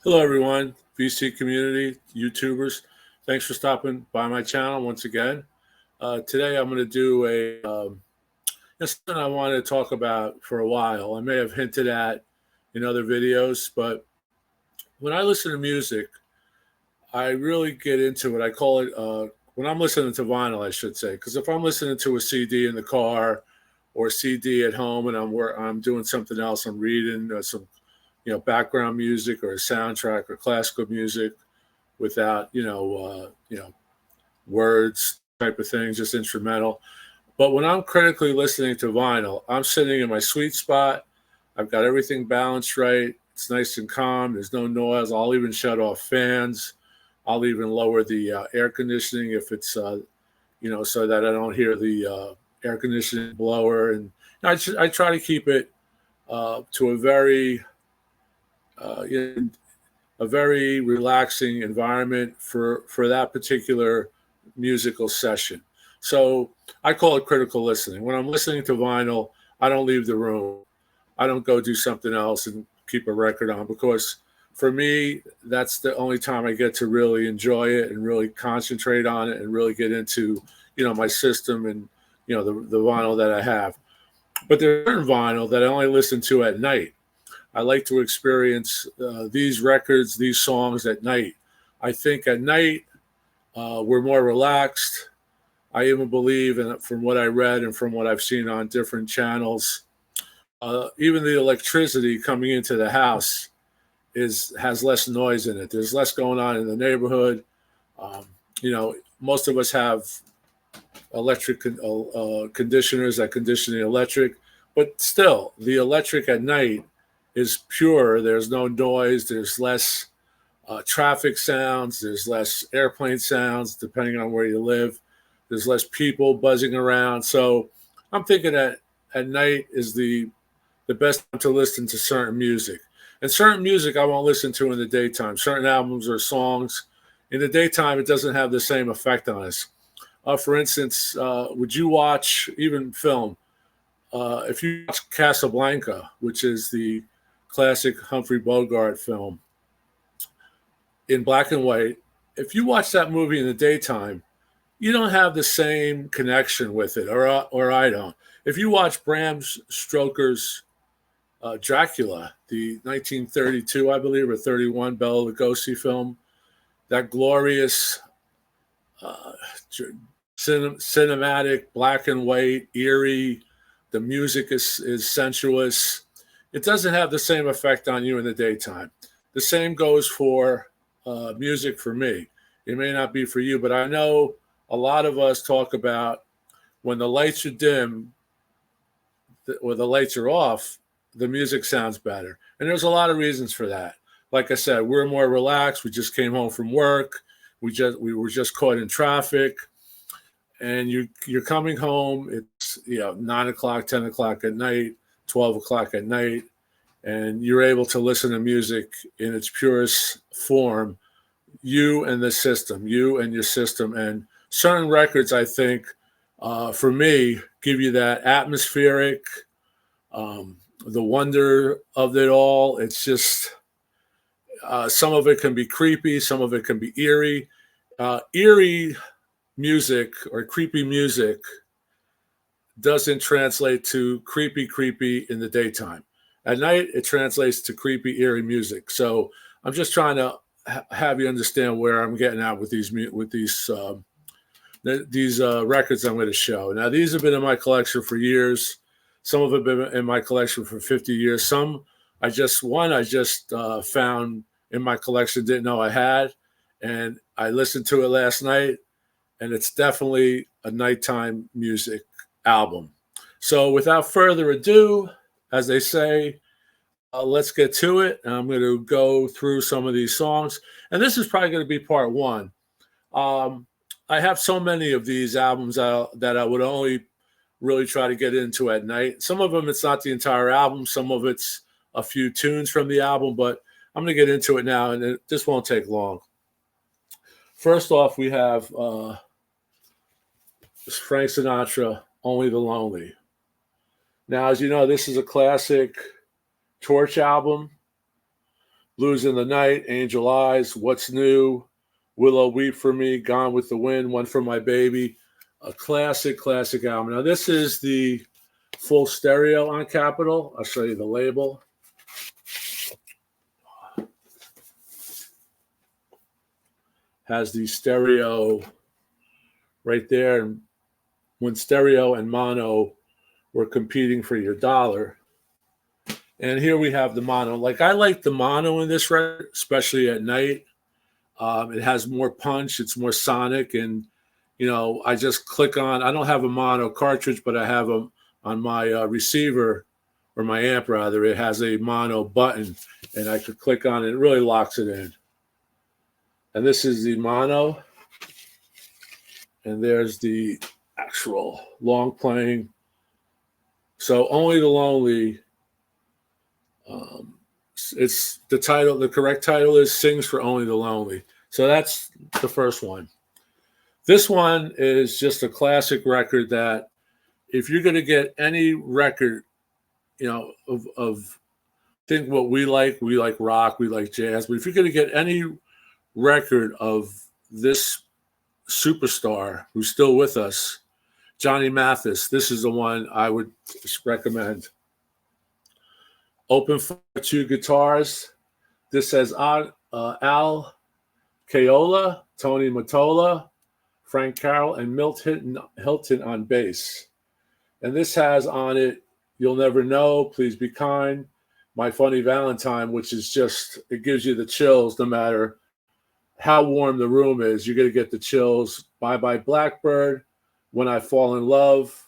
Hello, everyone, VC community, YouTubers. Thanks for stopping by my channel once again. Today, I'm going to do something I wanted to talk about for a while. I may have hinted at in other videos, but when I listen to music, I really get into it. I call it when I'm listening to vinyl, I should say, because if I'm listening to a CD in the car or a CD at home and I'm doing something else, I'm reading some background music or a soundtrack or classical music without words type of things, just instrumental. But when I'm critically listening to vinyl, I'm sitting in my sweet spot. I've got everything balanced right. It's nice and calm. There's no noise. I'll even shut off fans. I'll even lower the air conditioning if it's so that I don't hear the air conditioning blower. And I try to keep it to a very relaxing environment for that particular musical session. So I call it critical listening. When I'm listening to vinyl, I don't leave the room. I don't go do something else and keep a record on, because for me, that's the only time I get to really enjoy it and really concentrate on it and really get into, my system and, the vinyl that I have. But there's certain vinyl that I only listen to at night. I like to experience these records, these songs at night. I think at night we're more relaxed. I even believe, and from what I read and from what I've seen on different channels, even the electricity coming into the house has less noise in it. There's less going on in the neighborhood. Most of us have electric conditioners that condition the electric, but still, the electric at night is pure. There's no noise. There's less traffic sounds. There's less airplane sounds, depending on where you live. There's less people buzzing around. So I'm thinking that at night is the best time to listen to certain music. And certain music I won't listen to in the daytime. Certain albums or songs in the daytime, it doesn't have the same effect on us. For instance, would you watch, even film, if you watch Casablanca, which is the classic Humphrey Bogart film in black and white, if you watch that movie in the daytime, you don't have the same connection with it, or I don't. If you watch Bram Stoker's Dracula, the 1932, I believe, or 31 Bela Lugosi film, that glorious cinematic, black and white, eerie, the music is sensuous. It doesn't have the same effect on you in the daytime. The same goes for music for me. It may not be for you, but I know a lot of us talk about when the lights are dim or the lights are off, the music sounds better. And there's a lot of reasons for that. Like I said, we're more relaxed. We just came home from work. We were just caught in traffic. And you're coming home. It's 9 o'clock, 10 o'clock at night, 12 o'clock at night, and you're able to listen to music in its purest form, you and the system, you and your system. And certain records, I think, for me, give you that atmospheric, the wonder of it all. It's just, some of it can be creepy, some of it can be eerie. Eerie music or creepy music doesn't translate to creepy in the daytime. At night, it translates to creepy, eerie music. So I'm just trying to have you understand where I'm getting at with these records I'm going to show. Now, these have been in my collection for years. Some of them have been in my collection for 50 years. Some I just found in my collection, didn't know I had, and I listened to it last night, and it's definitely a nighttime music album. So without further ado, as they say, let's get to it. And I'm going to go through some of these songs. And this is probably going to be part one. I have so many of these albums that I would only really try to get into at night. Some of them, it's not the entire album. Some of it's a few tunes from the album. But I'm going to get into it now, and this won't take long. First off, we have Frank Sinatra, Only the Lonely. Now, as you know, this is a classic Torch album. Blues in the Night, Angel Eyes, What's New, Willow Weep for Me, Gone with the Wind, One for My Baby. A classic, classic album. Now, this is the full stereo on Capitol. I'll show you the label. Has the stereo right there. And when stereo and mono were competing for your dollar. And here we have the mono. Like, I like the mono in this record, especially at night. It has more punch. It's more sonic. And, you know, I just click on, I don't have a mono cartridge, but I have a, on my receiver, or my amp rather, it has a mono button. And I could click on it. It really locks it in. And this is the mono. And there's the actual long playing. So Only the Lonely, it's the title, the correct title is Sings for Only the Lonely. So that's the first one. This one is just a classic record that if you're going to get any record, you know, of think what we like rock, we like jazz, but if you're going to get any record of this superstar who's still with us, Johnny Mathis, this is the one I would recommend. Open for two guitars. This has Al Caiola, Tony Mottola, Frank Carroll, and Milt Hilton on bass. And this has on it You'll Never Know, Please Be Kind, My Funny Valentine, which is just, it gives you the chills no matter how warm the room is. You're going to get the chills. Bye Bye Blackbird, When I Fall in Love,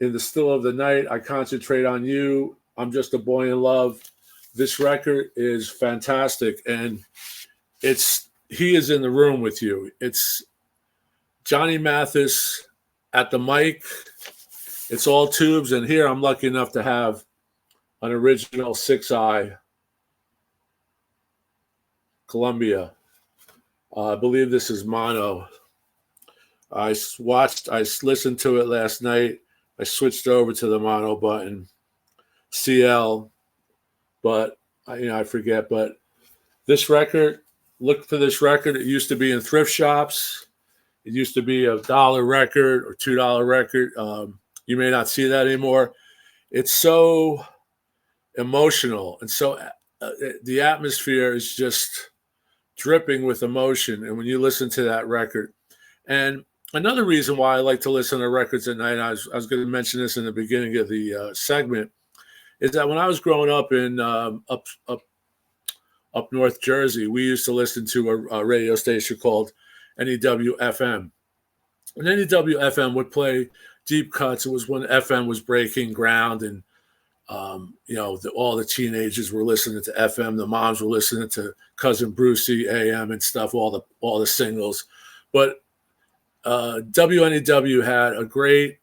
In the Still of the Night, I Concentrate on You, I'm Just a Boy in Love. This record is fantastic, and he is in the room with you. It's Johnny Mathis at the mic. It's all tubes, and here I'm lucky enough to have an original 6i Columbia. I believe this is mono. I listened to it last night. I switched over to the mono button, CL, but I forget. But this record, look for this record. It used to be in thrift shops. It used to be a $1 record or $2 record. You may not see that anymore. It's so emotional, and so the atmosphere is just dripping with emotion. And when you listen to that record, and another reason why I like to listen to records at night, I was going to mention this in the beginning of the segment, is that when I was growing up in up North Jersey, we used to listen to a radio station called NEW-FM. And NEW-FM would play deep cuts. It was when FM was breaking ground, and all the teenagers were listening to FM. The moms were listening to Cousin Brucey, AM, and stuff. All the singles, but WNEW had a great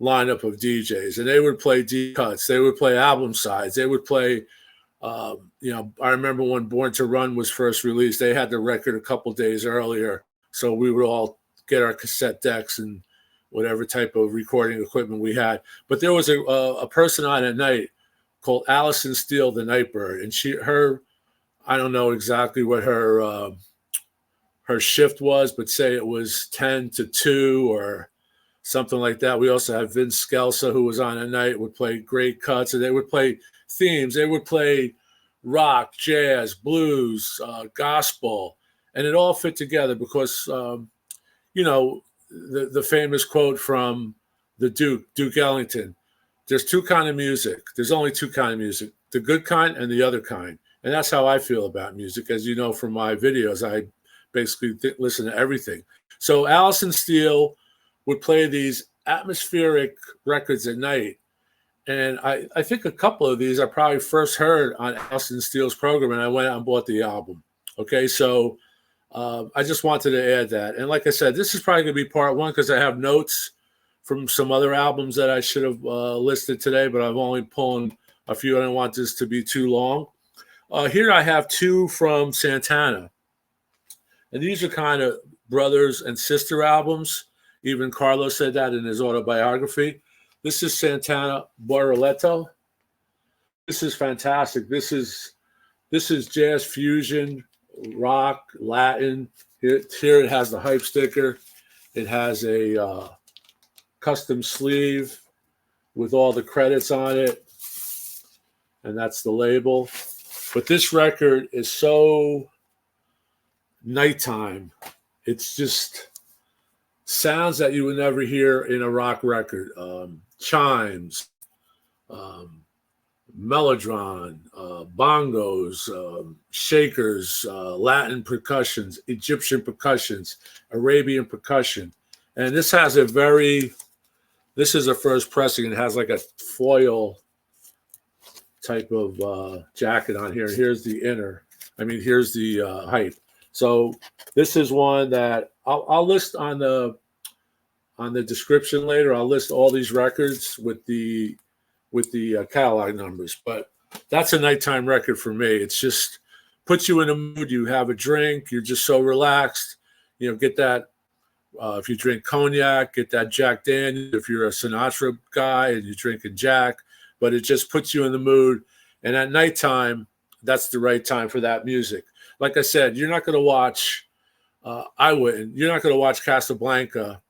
lineup of DJs, and they would play deep cuts. They would play album sides. They would play, I remember when Born to Run was first released, they had the record a couple days earlier. So we would all get our cassette decks and whatever type of recording equipment we had. But there was a person on at night called Allison Steele, the Nightbird. And I don't know exactly what her shift was, but say it was 10 to 2 or something like that. We also have Vince Scelsa, who was on at night, would play great cuts, and they would play themes. They would play rock, jazz, blues, gospel, and it all fit together because, the famous quote from the Duke Ellington, there's two kinds of music. There's only two kinds of music, the good kind and the other kind. And that's how I feel about music. As you know from my videos, I basically listen to everything. So Allison Steele would play these atmospheric records at night. And I think a couple of these I probably first heard on Allison Steele's program, and I went out and bought the album. Okay, so I just wanted to add that. And like I said, this is probably going to be part one because I have notes from some other albums that I should have listed today, but I've only pulled a few. I don't want this to be too long. Here I have two from Santana. And these are kind of brothers and sister albums. Even Carlos said that in his autobiography. This is Santana Borboletto. This is fantastic. This is This is jazz fusion, rock, Latin. Here it has the hype sticker. It has a custom sleeve with all the credits on it, and that's the label. But this record is so nighttime. It's just sounds that you would never hear in a rock record. Chimes, mellotron, bongos, shakers, Latin percussions, Egyptian percussions, Arabian percussion. And this has this is a first pressing. It has like a foil type of jacket on here. Here's the here's the hype. So this is one that I'll list on the description later. I'll list all these records with the catalog numbers. But that's a nighttime record for me. It's just puts you in a mood. You have a drink. You're just so relaxed. Get that. If you drink cognac, get that Jack Daniels. If you're a Sinatra guy and you're drinking Jack, but it just puts you in the mood. And at nighttime, that's the right time for that music. Like I said, you're not going to watch. I wouldn't. You're not going to watch Casablanca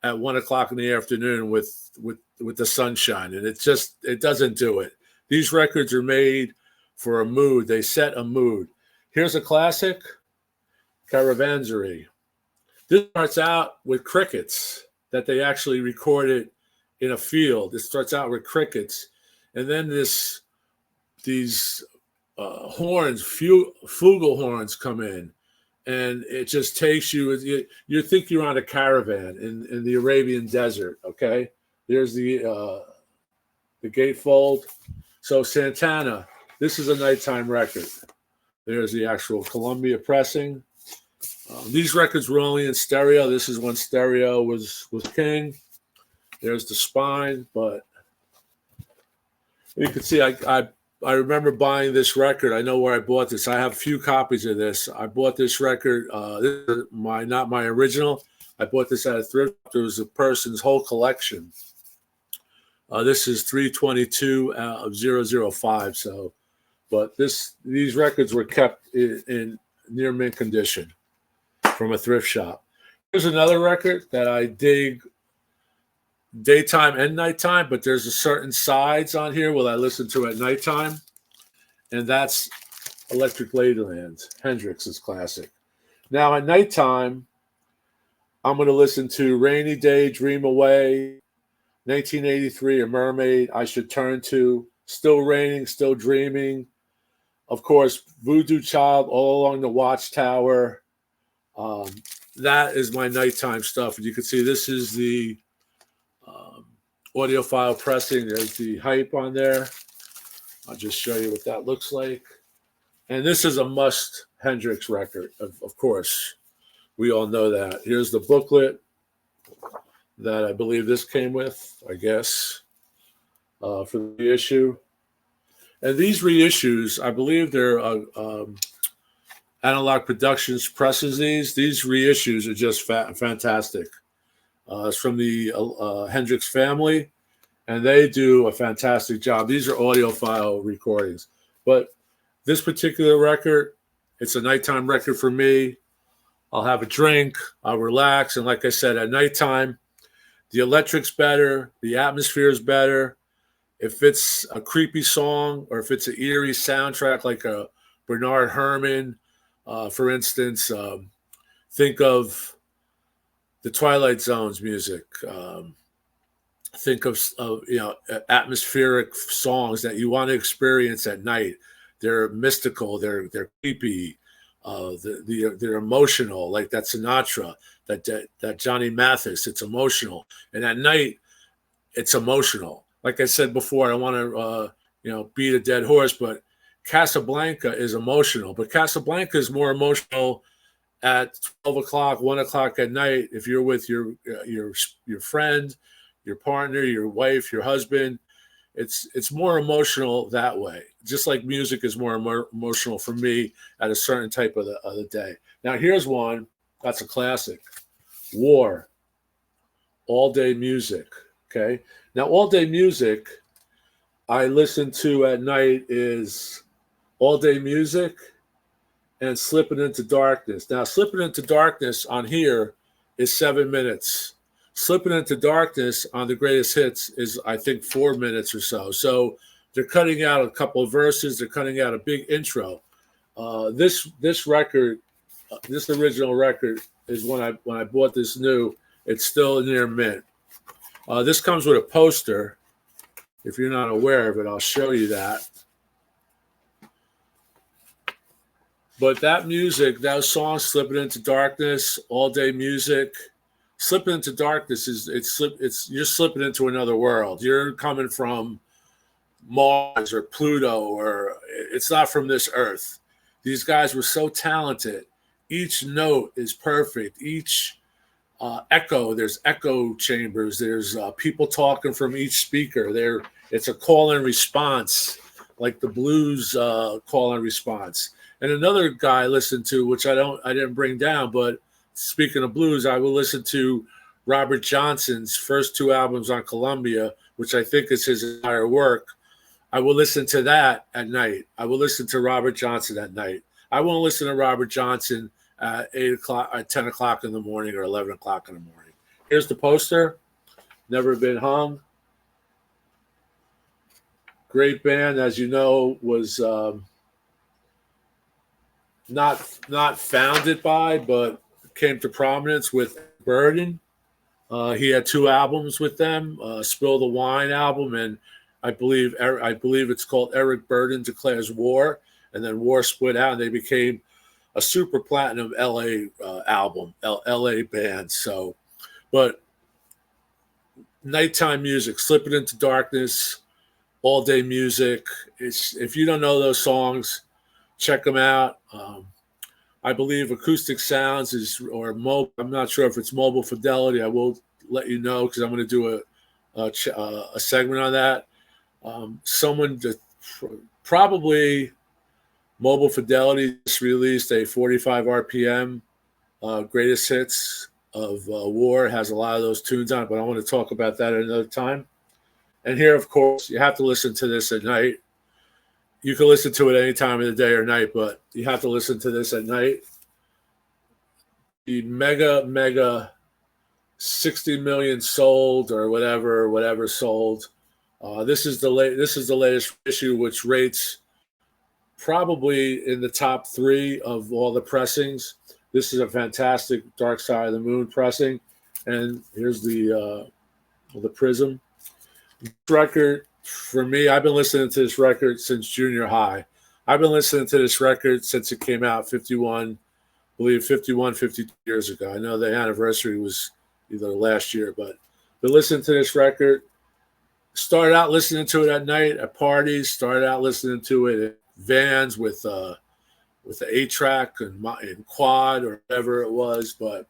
at 1 o'clock in the afternoon with the sunshine, and it doesn't do it. These records are made for a mood. They set a mood. Here's a classic, Caravanserai. This starts out with crickets that they actually recorded in a field. It starts out with crickets, and then these horns, fugal horns come in, and it just takes you. You think you're on a caravan in the Arabian desert. Okay, there's the gatefold. So Santana, this is a nighttime record. There's the actual Columbia pressing. These records were only in stereo. This is when stereo was king. There's the spine, but you can see I remember buying this record. I know where I bought this. I have a few copies of this. I bought this record. This is not my original. I bought this at a thrift. It was a person's whole collection. This is 322 of 005. So, but these records were kept in near mint condition from a thrift shop. Here's another record that I dig daytime and nighttime, but there's a certain sides on here will I listen to at nighttime, and that's Electric Ladyland, Hendrix's classic. Now at nighttime, I'm going to listen to Rainy Day, Dream Away, 1983, A Mermaid, I Should Turn To, Still Raining, Still Dreaming, of course, Voodoo Child, All Along the Watchtower. That is my nighttime stuff. And you can see this is the audiophile pressing. There's the hype on there. I'll just show you what that looks like. And this is a must Hendrix record, of course. We all know that. Here's the booklet that I believe this came with, I guess, for the issue. And these reissues, I believe they're Analog Productions presses these. These reissues are just fantastic. It's from the Hendrix family, and they do a fantastic job. These are audiophile recordings. But this particular record, it's a nighttime record for me. I'll have a drink, I'll relax, and like I said, at nighttime, the electric's better, the atmosphere is better. If it's a creepy song or if it's an eerie soundtrack like a Bernard Herrmann, for instance, think of the Twilight Zone's music. Think of atmospheric songs that you want to experience at night. They're mystical. They're creepy. They're emotional, like that Sinatra, that Johnny Mathis. It's emotional, and at night, it's emotional. Like I said before, I don't want to beat a dead horse, but Casablanca is emotional. But Casablanca is more emotional at 12 o'clock, 1 o'clock at night. If you're with your friend, your partner, your wife, your husband, it's more emotional that way. Just like music is more emotional for me at a certain type of the day. Now here's one that's a classic: War, All Day Music. Okay. Now all day music I listen to at night is All Day Music, and Slipping Into Darkness. Now, Slipping Into Darkness on here is 7 minutes. Slipping Into Darkness on the Greatest Hits is, I think, 4 minutes or so. So they're cutting out a couple of verses. They're cutting out a big intro. This record, this original record, is when I bought this new. It's still near mint. This comes with a poster. If you're not aware of it, I'll show you that. But that music, those songs, Slipping Into Darkness, All Day Music, Slipping Into Darkness it's you're slipping into another world. You're coming from Mars or Pluto, or it's not from this earth. These guys were so talented. Each note is perfect. Each echo, there's echo chambers. There's people talking from each speaker. It's a call and response, like the blues call and response. And another guy I listened to, which I didn't bring down, but speaking of blues, I will listen to Robert Johnson's first 2 albums on Columbia, which I think is his entire work. I will listen to that at night. I will listen to Robert Johnson at night. I won't listen to Robert Johnson at 8 o'clock, at 10 o'clock in the morning or 11 o'clock in the morning. Here's the poster. Never Been Hung. Great band, as you know, was not founded by, but came to prominence with Burden. He had 2 albums with them, Spill the Wine album, and I believe it's called Eric Burden Declares War, and then War split out, and they became a super platinum LA album, LA band. So, but nighttime music, Slipping Into Darkness, All Day Music. If you don't know those songs, check them out. I believe Acoustic Sounds I'm not sure if it's Mobile Fidelity. I will let you know because I'm going to do a segment on that. Probably Mobile Fidelity just released a 45 RPM greatest hits of War. It has a lot of those tunes on it, but I want to talk about that at another time. And here, of course, you have to listen to this at night. You can listen to it any time of the day or night, but you have to listen to this at night. The mega 60 million sold or whatever sold. This is the latest issue, which rates probably in the top 3 of all the pressings. This is a fantastic Dark Side of the Moon pressing, and here's the Prism. This record, for me, I've been listening to this record since junior high. I've been listening to this record since it came out 52 years ago. I know the anniversary was either last year, but been listening to this record. Started out listening to it at night at parties. Started out listening to it in vans with the 8-track and quad or whatever it was. But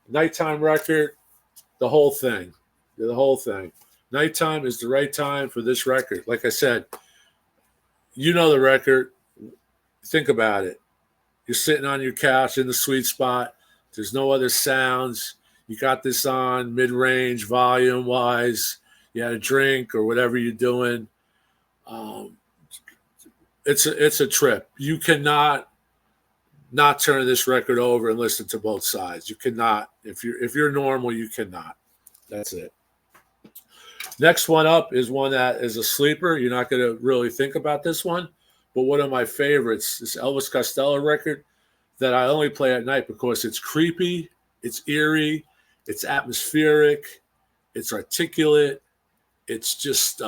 nighttime record, the whole thing. Nighttime is the right time for this record. Like I said, you know the record. Think about it. You're sitting on your couch in the sweet spot. There's no other sounds. You got this on mid-range, volume-wise. You had a drink or whatever you're doing. It's a trip. You cannot not turn this record over and listen to both sides. You cannot. If you're normal, you cannot. That's it. Next one up is one that is a sleeper. You're not going to really think about this one, but one of my favorites, this Elvis Costello record that I only play at night because it's creepy, it's eerie, it's atmospheric, it's articulate, it's just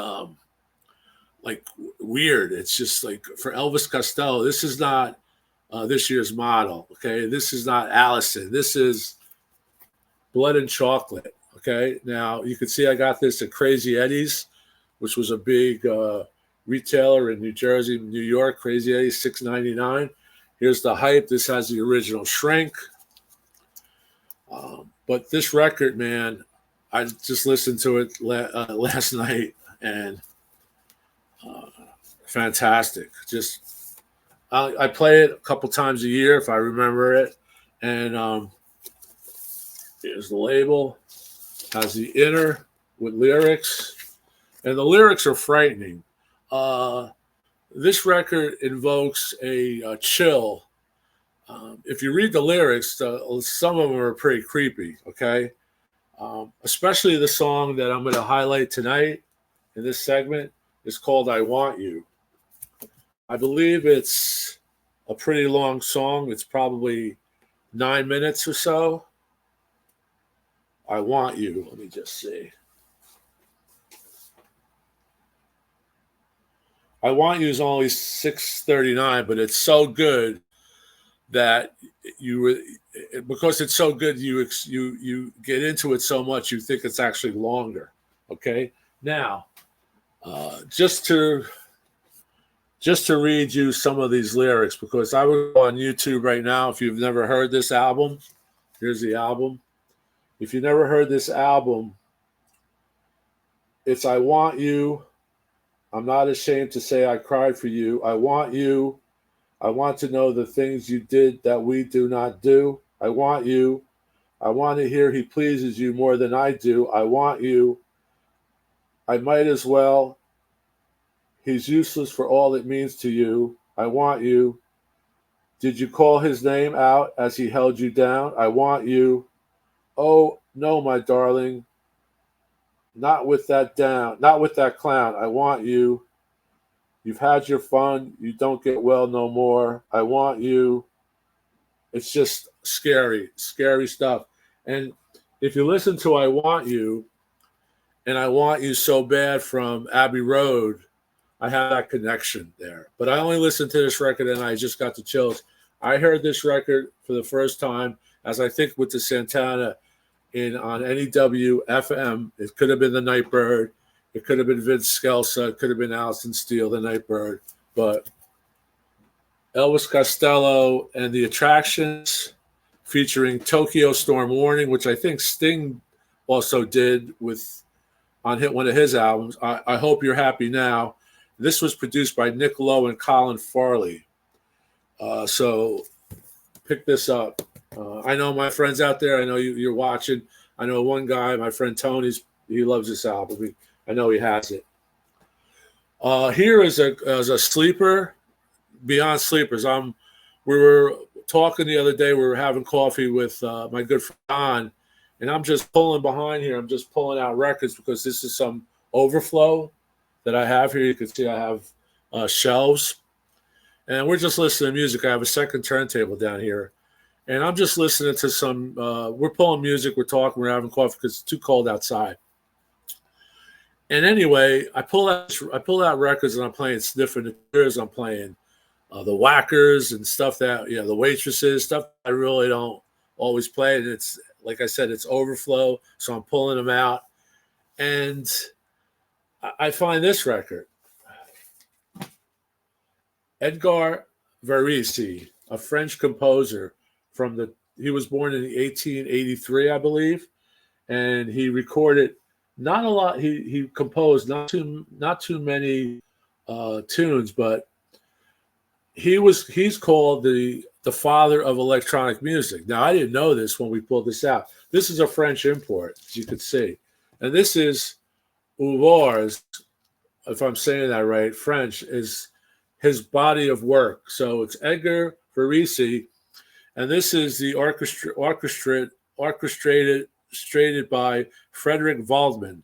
like weird. It's just like for Elvis Costello, this is not this year's model, okay? This is not Allison. This is Blood and Chocolate. Okay, now you can see I got this at Crazy Eddie's, which was a big retailer in New Jersey, New York. Crazy Eddie's, $6.99. Here's the hype. This has the original Shrink. But this record, man, I just listened to it last night, and fantastic. Just I play it a couple times a year if I remember it, and here's the label. Has the inner with lyrics, and the lyrics are frightening. this record invokes a chill. If you read the lyrics, some of them are pretty creepy, okay? Especially the song that I'm going to highlight tonight in this segment is called I Want You. I believe it's a pretty long song. It's probably 9 minutes or so. I Want You. Let me just see. I Want You is only 6:39, but it's so good that because it's so good, you get into it so much you think it's actually longer. Okay, now just to read you some of these lyrics, because I would go on YouTube right now. If you've never heard this album, here's the album. If you never heard this album, it's I Want You. I'm not ashamed to say I cried for you. I want you. I want to know the things you did that we do not do. I want you. I want to hear he pleases you more than I do. I want you. I might as well. He's useless for all it means to you. I want you. Did you call his name out as he held you down? I want you. Oh, no, my darling. Not with that clown. I want you. You've had your fun. You don't get well no more. I want you. It's just scary, scary stuff. And if you listen to I Want You and I Want You So Bad from Abbey Road, I have that connection there. But I only listened to this record and I just got the chills. I heard this record for the first time, as I think with the Santana, on NEW FM. It could have been the Nightbird. It could have been Vince Scelsa. It could have been Alison Steele, the Nightbird. But Elvis Costello and the Attractions, featuring Tokyo Storm Warning, which I think Sting also did on one of his albums. I Hope You're Happy Now. This was produced by Nick Lowe and Colin Farley. So pick this up. I know my friends out there. I know you're watching. I know one guy, my friend Tony, he loves this album. I know he has it. Here is a sleeper, beyond sleepers. We were talking the other day. We were having coffee with my good friend Don, and I'm just pulling behind here. I'm just pulling out records because this is some overflow that I have here. You can see I have shelves, and we're just listening to music. I have a second turntable down here. And I'm just listening to some, we're pulling music, we're talking, we're having coffee because it's too cold outside. And anyway, I pull out records and I'm playing Sniffer the Tears. I'm playing the Whackers and stuff the Waitresses, stuff I really don't always play. And it's, like I said, it's overflow. So I'm pulling them out. And I find this record. Edgar Varese, a French composer. He was born in 1883, I believe, and he recorded not a lot. He composed not too many tunes, but he's called the father of electronic music. Now I didn't know this when we pulled this out. This is a French import, as you can see, and this is Ouvars, if I'm saying that right. French is his body of work. So it's Edgar Varese. And this is the orchestrated by Frederick Waldman.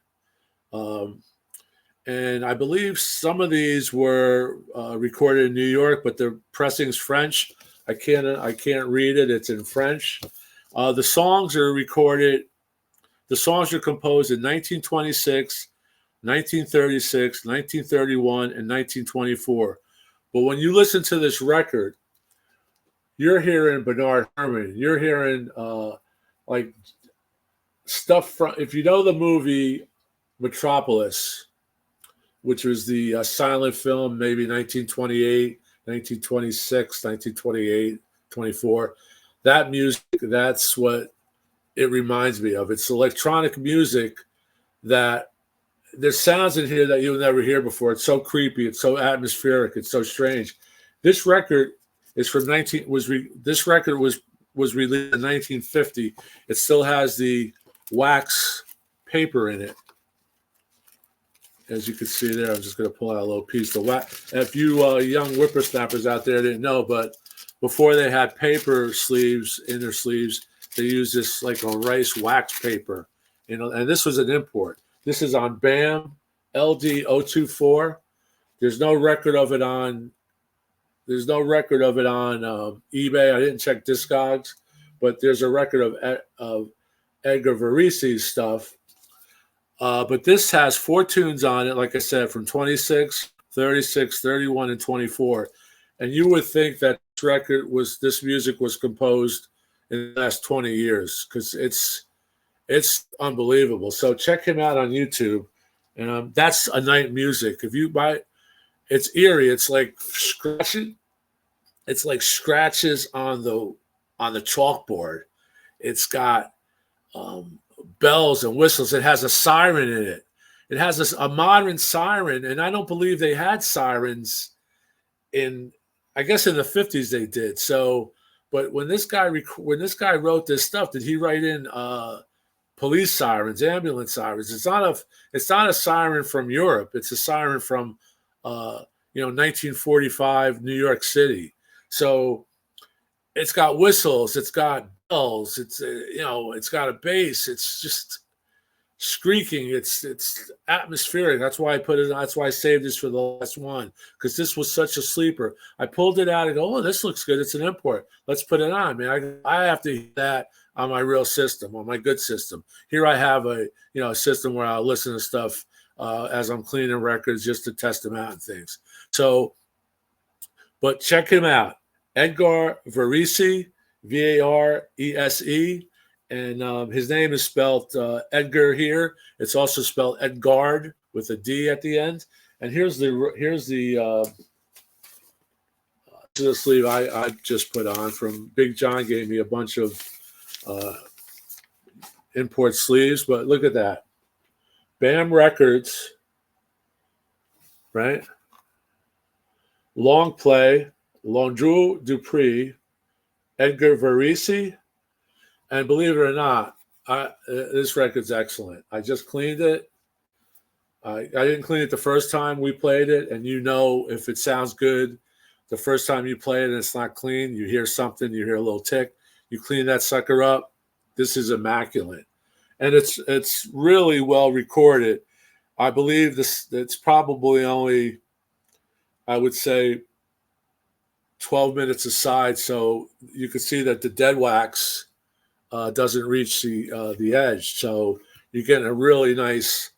And I believe some of these were recorded in New York, but the pressing's French. I can't read it. It's in French. The songs are composed in 1926, 1936, 1931, and 1924. But when you listen to this record, you're hearing Bernard Herrmann. You're hearing like stuff from, if you know the movie Metropolis, which was the silent film, maybe 1928, 1926, 1928, 24. That music, that's what it reminds me of. It's electronic music that there's sounds in here that you'll never hear before. It's so creepy. It's so atmospheric. It's so strange. This record is from this record was released in 1950. It still has the wax paper in it. as you can see there, I'm just going to pull out a little piece. If you young whippersnappers out there didn't know, but before they had paper sleeves in their sleeves, they used this like a rice wax paper, and this was an import. This is on BAM LD024. There's no record of it on. There's no record of it on eBay. I didn't check Discogs, but there's a record of Edgar Varesi's stuff. But this has 4 tunes on it, like I said, from 26, 36, 31, and 24. And you would think that this music was composed in the last 20 years, because it's unbelievable. So check him out on YouTube. And that's a night music. If you buy it, it's eerie. It's like scratching. It's like scratches on the chalkboard. It's got bells and whistles. It has a siren in it. It has a modern siren, and I don't believe they had sirens I guess in the 50s they did. So, but when this guy wrote this stuff, did he write in police sirens, ambulance sirens? It's not a siren from Europe. It's a siren from 1945 New York City. So it's got whistles, it's got bells, it's got a bass. It's just squeaking. It's atmospheric. That's why I put it. That's why I saved this for the last one, because this was such a sleeper. I pulled it out and go, oh, this looks good. It's an import. Let's put it on, man. I have to hear that on my real system, on my good system. Here I have a system where I'll listen to stuff as I'm cleaning records just to test them out and things. So, but check him out, Edgar Varese, Varese. And his name is spelled Edgar here. It's also spelled Edgard with a D at the end. And here's the sleeve I just put on from Big John. Gave me a bunch of import sleeves, but look at that. BAM Records, right? Long play, Londreau Dupree, Edgar Varese. And believe it or not, this record's excellent. I just cleaned it. I didn't clean it the first time we played it, and if it sounds good the first time you play it and it's not clean, you hear something, you hear a little tick, you clean that sucker up. This is immaculate, and it's really well recorded. I believe it's probably only, I would say, 12 minutes aside, so you can see that the dead wax doesn't reach the edge. So you're getting a really nice,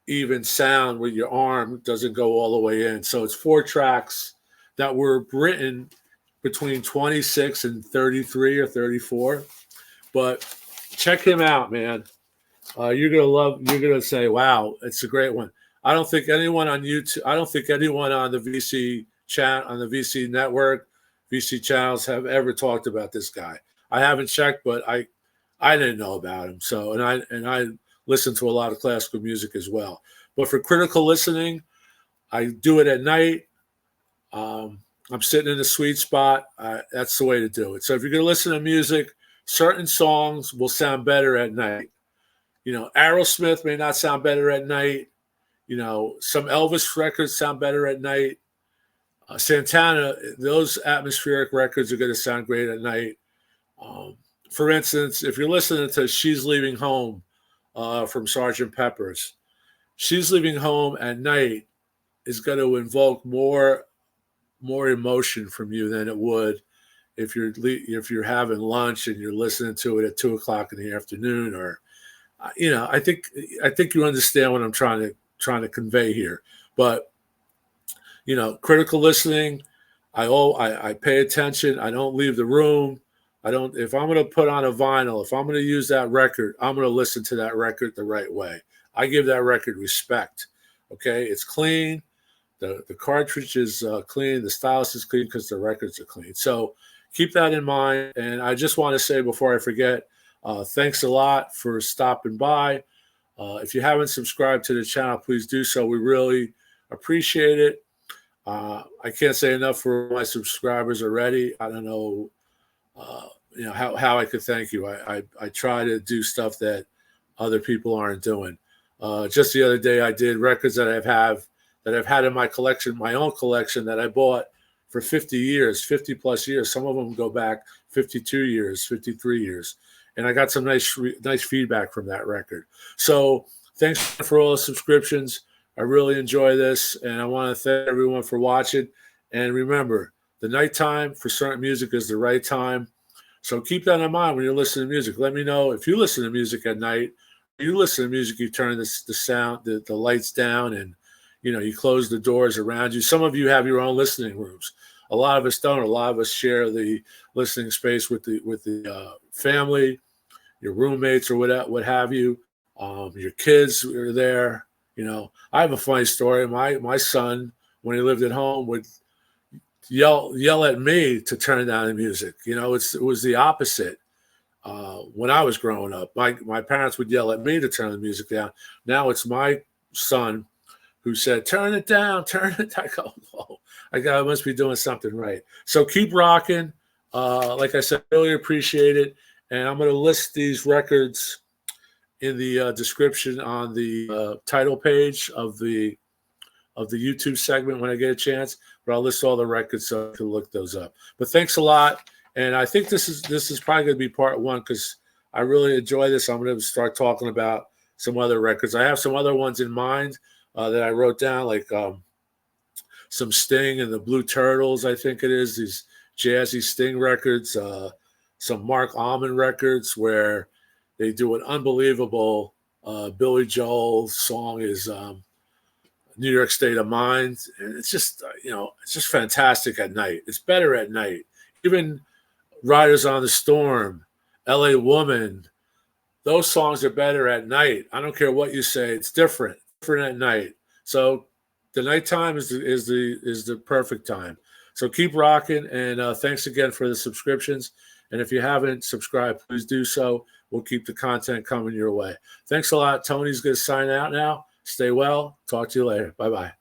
even sound where your arm doesn't go all the way in. So it's 4 tracks that were written between 26 and 33 or 34. But check him out, man. You're gonna say, wow, it's a great one. I don't think anyone on YouTube, I don't think anyone on the VC chat, on the VC network, VC channels have ever talked about this guy. I haven't checked, but I didn't know about him. So, and I listen to a lot of classical music as well. But for critical listening, I do it at night. I'm sitting in a sweet spot. That's the way to do it. So if you're going to listen to music, certain songs will sound better at night. Aerosmith may not sound better at night. Some Elvis records sound better at night. Santana, those atmospheric records are going to sound great at night. For instance, if you're listening to She's Leaving Home from Sgt. Pepper's, She's Leaving Home at night is going to invoke more emotion from you than it would if you're having lunch and you're listening to it at 2:00 in the afternoon, or I think you understand what I'm trying to convey here. But critical listening, I pay attention. I don't leave the room. If I'm going to put on a vinyl, if I'm going to use that record, I'm going to listen to that record the right way. I give that record respect. Okay, it's clean. The cartridge is clean. The stylus is clean because the records are clean. So keep that in mind. And I just want to say before I forget, thanks a lot for stopping by. If you haven't subscribed to the channel, please do so. We really appreciate it. I can't say enough for my subscribers already. I don't know, how I could thank you. I try to do stuff that other people aren't doing. Just the other day, I did records that I've had in my collection, my own collection, that I bought for 50 years, 50 plus years. Some of them go back 52 years, 53 years. And I got some nice feedback from that record. So thanks for all the subscriptions. I really enjoy this, and I want to thank everyone for watching. And remember, the nighttime for certain music is the right time. So keep that in mind when you're listening to music. Let me know if you listen to music at night. You listen to music, you turn the sound, the lights down, and you close the doors around you. Some of you have your own listening rooms. A lot of us don't. A lot of us share the listening space with the family, your roommates, or what have you. Your kids are there. I have a funny story. My son, when he lived at home, would yell at me to turn down the music. It was the opposite. When I was growing up, my parents would yell at me to turn the music down. Now it's my son who said, "Turn it down, turn it down." I go, "Oh, I must be doing something right." So keep rocking. Like I said, really appreciate it. And I'm going to list these records in the description on the title page of the YouTube segment when I get a chance. But I'll list all the records so you can look those up. But thanks a lot. And I think this is probably going to be part one because I really enjoy this. I'm going to start talking about some other records. I have some other ones in mind that I wrote down, like some Sting and the Blue Turtles, I think it is, these jazzy Sting records, some Mark Almond records where they do an unbelievable Billy Joel song is New York State of Mind. And it's just, it's just fantastic at night. It's better at night. Even Riders on the Storm, LA Woman, those songs are better at night. I don't care what you say. It's different at night. So the nighttime is the perfect time. So keep rocking, and thanks again for the subscriptions. And if you haven't subscribed, please do so. We'll keep the content coming your way. Thanks a lot. Tony's going to sign out now. Stay well. Talk to you later. Bye-bye.